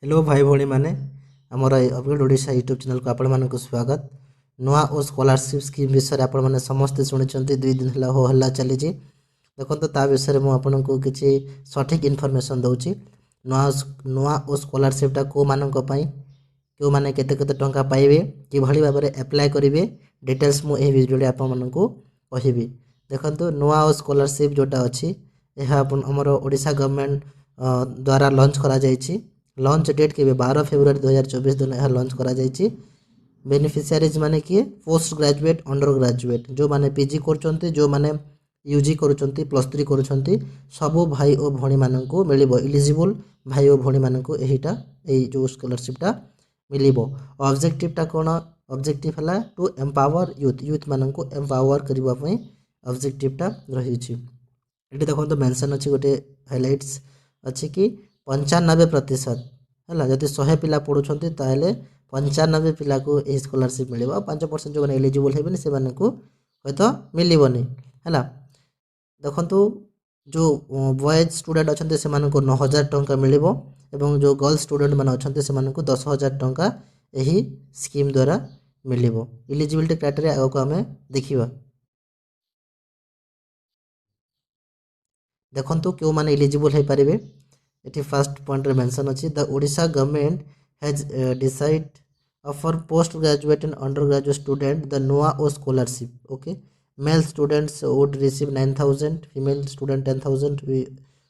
Hello भाई भौणी मैंने आमर अपग्रेड ओडिशा यूट्यूब चैनल को आपण मानक स्वागत। नुआ और स्कॉलरशिप स्कीम विषय आपण मैंने समस्ते शुणी 2 दिन है हो हल्ला चली देखो ता विषय में आपको किसी सठिक इनफर्मेशन दूची। नुआ नुआ और स्कॉलरशिपटा को मानक क्यों मैंने केते टंका पाइबे कि भाव में एप्लाय करेंगे डिटेल्स मुझे भिडियो आपको कहबी। देखो नुआ और स्कॉलरशिप जोटा अच्छी यह आमर ओडिशा गवर्नमेंट द्वारा लॉन्च करा जायछि। लॉन्च डेट के 12 फेब्रुआरी 2024 दिन यह लॉन्च करा जायछि। बेनिफिशियरीज माने किए पोस्ट ग्रेजुएट अंडर ग्रेजुएट जो माने पीजी करछन्ती जो माने यूजी करछन्ती +3 करछन्ती सबो भाई और भौणी माननको मिलिबो। एलिजिबल भाई और भौणी माननको एहिटा एई जो स्कॉलरशिपटा मिलिबो। ऑब्जेक्टिवटा कोन ऑब्जेक्टिव हला टू एम्पावर यूथ माननको एम्पावर करबा पई ऑब्जेक्टिवटा रहिछि। एठी देखो मेंशन अछि गोटे हाइलाइट्स अछि कि 95% है जदि 100 पिला पढ़ुंट ताहले 95 पिला को यही स्कॉलरशिप मिले। 5% जो एलिजिबल हेबे से हयत मिलबनी है। देखो जो बॉयज स्टूडेंट अच्छा से 9,000 टंका मिलिबो एवं जो गर्ल स्टूडेंट मैंने अच्छा से 10,000 टंका यही स्कीम द्वारा मिलिबो। एलिजिबिलिटी क्राइटेरिया आगो आम देखा। देखो क्यों मैंने एलिजिबल हो पारे। ये फर्स्ट पॉइंट रे मेंशन अच्छी the Odisha government has decided for post graduate and under graduate student the Nua O scholarship. Okay male students would receive 9,000 female student 10,000 we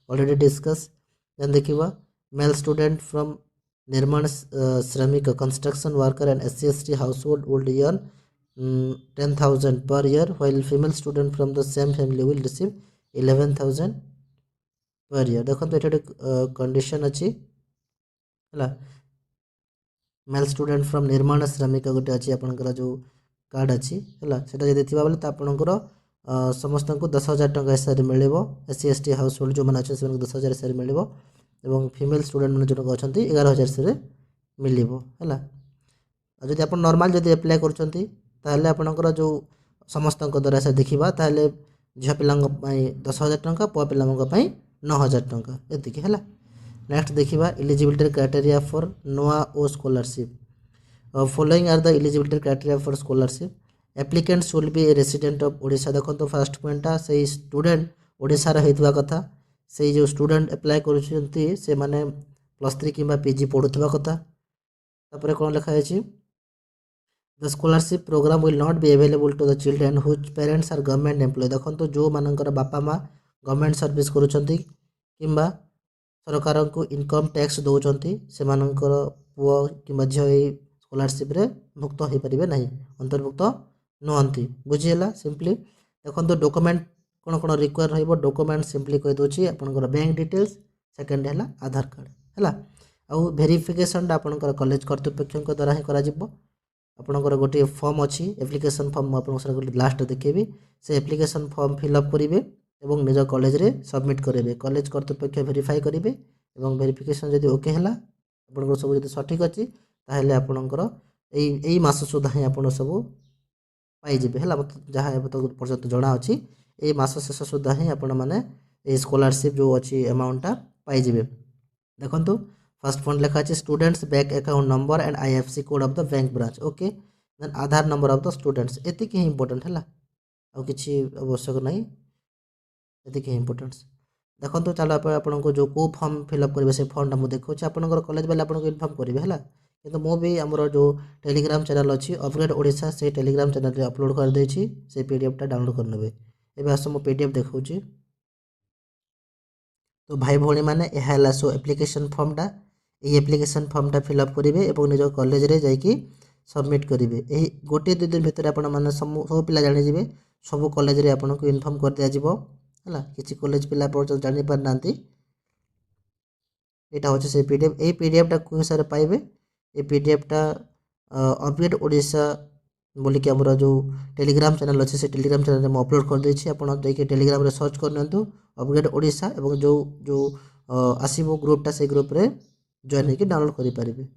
already discuss. Then देखिबा मेल स्टूडेंट फ्रॉम निर्माण श्रमिक construction worker and SC/ST household would earn 10,000 per year while female student from the same family will receive 11,000 per year। देखो तो ये condition अच्छी है mail student from निर्माण श्रमिक गोटे अच्छी आपंकर जो कार्ड अच्छी है सेटा जब थी बोले तो आपंकर समस्त को 10,000 टंका हिसाब से मिल SC/ST हाउस होल्ड जो मैंने अच्छे 10,000 हिसाब से मिल और फीमेल स्टूडेंट मैंने जो अच्छा 11,000 से मिल है। जदि आप नॉर्मल जब एप्लाय कर आपंकर जो समस्त द्वारा से देखा ताल झील पाई 10,000 टंका पुआ पाई 9,000 टंका ये है। नेक्स्ट देखा eligibility criteria for Nua O scholarship. Following are the eligibility criteria for scholarship. Applicants will be resident of Odisha. देखो तो फर्स्ट पॉइंटा से स्टूडेंट ओडिशा होता कथा से जो स्टूडेंट एप्लाय कर माने +3 कि PG पढ़ुवा कथा। तापर कौन लिखाई the scholarship program will not be available to the children whose parents are government employ. देखो तो जो मानकर बापा माँ गवर्नमेंट सर्विस करुँच किंबा सरकार को इनकम टैक्स दौरान से पुआ कि झी स्कॉलरशिप रे भुक्त हो पारे ना अंतर्भुक्त नुहति बुझीगला सिंपली। देखो तो डॉक्यूमेंट कौन कौन रिक्वायर रही डॉक्यूमेंट सिंपली कहीदे आपंकर बैंक डिटेल्स सेकेंड है आधार कार्ड है आउ वेरिफिकेशन आपंकर कॉलेज कर्तृपक्ष द्वारा ही करा आपंकर गोटे फॉर्म अच्छी एप्लिकेशन फॉर्म आपको लास्ट देखेबी से एप्लिकेशन फॉर्म फिलअप करेंगे और निज कॉलेज रे सबमिट करेंगे। कॉलेज कर्तृपक्ष वेरीफाई करेंगे और वेरिफिकेशन जब ओके है आप सब जो सठिक अच्छी ताहले आपणकर यही मास सुधा ही आप सब पाइबे है जहाँ पर्यटन जना अच्छी यही मास शेष सुधा ही आपण मैंने स्कॉलरशिप जो अच्छी अमाउंटा पाइबे। देखो फर्स्ट पॉइंट लिखा है students bank account number and IFSC code of the bank branch. Okay then Aadhaar number of the students एति ही इंपोर्टेंट है आ किसी आवश्यक नहीं ये इंपोर्टेंट्स। देखो तो चलो आपको जो को फॉर्म फिलअप करेंगे से फॉर्मटा मुझे देखा आपंकर कॉलेज वाले आपको इनफॉर्म करेंगे है कि मुझे आमर जो टेलीग्राम चैनल अच्छी अपग्रेड ओडिशा से टेलीग्राम चैनल रे अपलोड कर देछि से PDF टा डाउनलोड करने एवं आस मो PDF देखा। तो भाई भौणी मैंने यह सो एप्लिकेशन फॉर्मटा ये एप्लिकेशन फॉर्मटा फिलअप करेंगे और निज कॉलेज रे जाकि सबमिट करेंगे। यही गोटे 2 दिन भितर आपने सब पिला जानीजे सब कॉलेज रे आपको इनफॉर्म कर दिज्व है किसी कॉलेज पिला जानी पार ना यहाँ हूँ से PDF ये PDF टा कौ हिसाब से पाइबे ये PDF टा अपग्रेड ओडिशा बोलिक आमर जो टेलीग्राम चैनल अच्छे से टेलीग्राम चैनल में अपलोड कर देछि आपन जाके टेलीग्राम रे सर्च करनियंतु अपग्रेड ओडिशा और जो जो आसीबो ग्रुपटा से ग्रुप रे जॉइन होकर डाउनलोड करि पारिबे।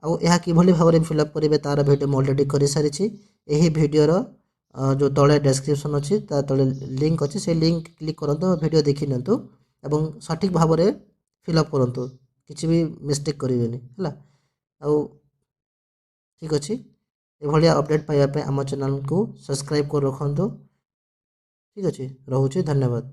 आउ यह किभली भाव में फिलअप करेंगे तार भिडियो मैं अलरेडी कर सारी यही भिडियोर जो तले डेस्क्रिप्शन अच्छी तले लिंक अच्छी से लिंक क्लिक करूँ भिडियो देखी नियंतु एवं सठिक भाव में फिलअप करूँ କିଛି ବି ମିଷ୍ଟେକ୍ କରିବେନି ହେଲା। ଆଉ ଠିକ୍ ଅଛି, ଏଭଳିଆ ଅପଡ଼େଟ୍ ପାଇବା ପାଇଁ ଆମ ଚ୍ୟାନେଲ୍କୁ ସବସ୍କ୍ରାଇବ୍ କରି ରଖନ୍ତୁ। ଠିକ୍ ଅଛି, ରହୁଛି, ଧନ୍ୟବାଦ।